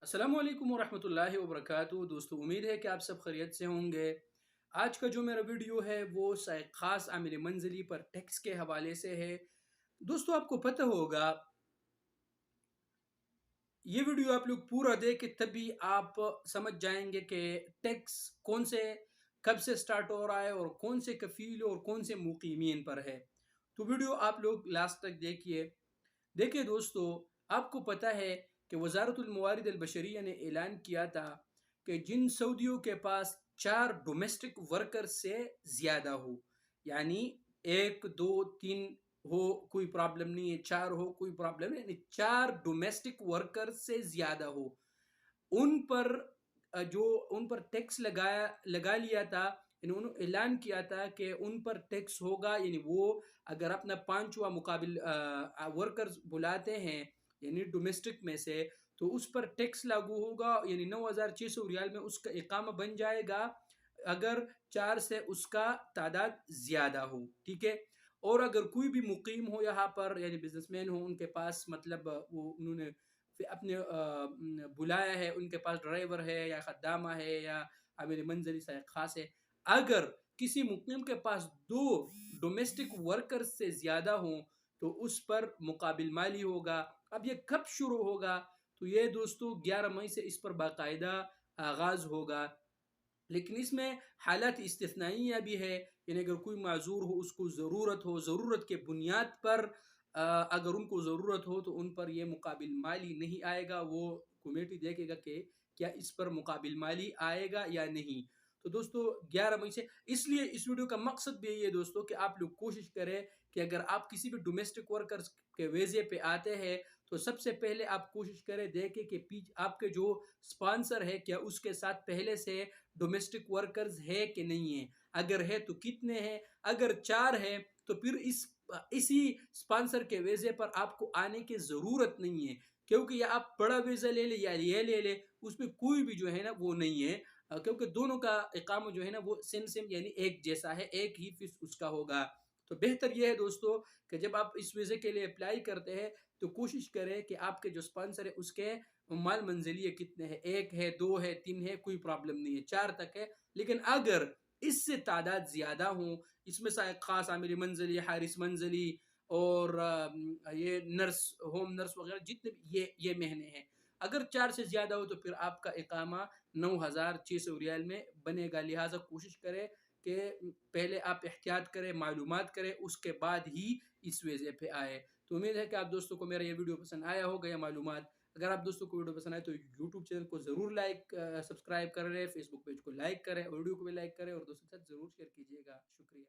अस्सलाम वालेकुम वरहमतुल्लाहि वबरकातुहू। दोस्तों, उम्मीद है कि आप सब खैरियत से होंगे। आज का जो मेरा वीडियो है वो ख़ास आमिल मंजिली पर टैक्स के हवाले से है। दोस्तों, आपको पता होगा, ये वीडियो आप लोग पूरा देखें तभी आप समझ जाएंगे कि टैक्स कौन से कब से स्टार्ट हो रहा है और कौन से कफील और कौन से मुकीमीन पर है। तो वीडियो आप लोग लास्ट तक देखिए। देखिए दोस्तों, आपको पता है कि वज़ारतुल मवारिद अल बशरिया ने ऐलान किया था कि जिन सऊदियों के पास 4 डोमेस्टिक वर्कर से ज़्यादा हो, यानी 1, 2, 3 हो कोई प्रॉब्लम नहीं है, 4 हो कोई प्रॉब्लम नहीं, यानी 4 डोमेस्टिक वर्कर से ज़्यादा हो, उन पर जो उन पर टैक्स लगा लिया था। इन्होंने ऐलान किया था कि उन पर टैक्स होगा, यानी वो अगर अपना पांचवा मुकाबिल वर्कर्स बुलाते हैं यानी डोमेस्टिक में से, तो उस पर टैक्स लागू होगा, यानी 9,600 रियाल में उसका इकामा बन जाएगा अगर 4 से उसका तादाद ज़्यादा हो। ठीक है। और अगर कोई भी मुकीम हो यहाँ पर, यानी बिजनेसमैन हो, उनके पास मतलब वो उन्होंने अपने बुलाया है, उनके पास ड्राइवर है या खद्दामा है या आमिर मंजिली सा खास है, अगर किसी मुकीम के पास 2 डोमेस्टिक वर्कर्स से ज़्यादा हों तो उस पर मुकाबिल माली होगा। अब ये कब शुरू होगा? तो ये दोस्तों 11 मई से इस पर बाकायदा आगाज़ होगा। लेकिन इसमें हालात इस्तिस्नाइयाँ भी है, यानी अगर कोई माजूर हो, उसको ज़रूरत हो, ज़रूरत के बुनियाद पर अगर उनको ज़रूरत हो तो उन पर यह मुकाबिल माली नहीं आएगा। वो कमेटी देखेगा कि क्या इस पर मुकाबिल माली आएगा या नहीं। तो दोस्तों 11 मई से, इसलिए इस वीडियो का मकसद भी यही है दोस्तों कि आप लोग कोशिश करें कि अगर आप किसी भी डोमेस्टिक वर्कर्स के वीज़े पे आते हैं तो सबसे पहले आप कोशिश करें, देखें कि आपके जो स्पॉन्सर है क्या उसके साथ पहले से डोमेस्टिक वर्कर्स है कि नहीं है। अगर है तो कितने हैं। अगर 4 है तो फिर इसी स्पॉन्सर के वीज़े पर आपको आने की ज़रूरत नहीं है, क्योंकि या आप बड़ा वीज़ा ले ले या ये ले ले, उसमें कोई भी जो है ना वो नहीं है। क्योंकि दोनों का इकामा जो है ना वो सेम सेम यानी एक जैसा है, एक ही फीस उसका होगा। तो बेहतर यह है दोस्तों कि जब आप इस वीज़े के लिए अप्लाई करते हैं तो कोशिश करें कि आपके जो स्पॉन्सर है उसके माल मंजिलिये कितने हैं, 1 है, 2 है, 3 है, कोई प्रॉब्लम नहीं है, 4 तक है। लेकिन अगर इससे तादाद ज़्यादा हो, इसमें से खास आमिर मंजिली, हारिस मंजिली और ये नर्स, होम नर्स वगैरह जितने भी ये महने हैं, अगर 4 से ज़्यादा हो तो फिर आपका इकामा 9,600 रियाल में बनेगा। लिहाजा कोशिश करें कि पहले आप एहतियात करें, मालूमात करें, उसके बाद ही इस वीज़े पे आए। तो उम्मीद है कि आप दोस्तों को मेरा ये वीडियो पसंद आया होगा या मालूमात। अगर आप दोस्तों को वीडियो पसंद आए तो यूट्यूब चैनल को ज़रूर सब्सक्राइब करें, फेसबुक पेज को लाइक करें, वीडियो को भी लाइक करें और दोस्तों के साथ ज़रूर शेयर कीजिएगा। शुक्रिया।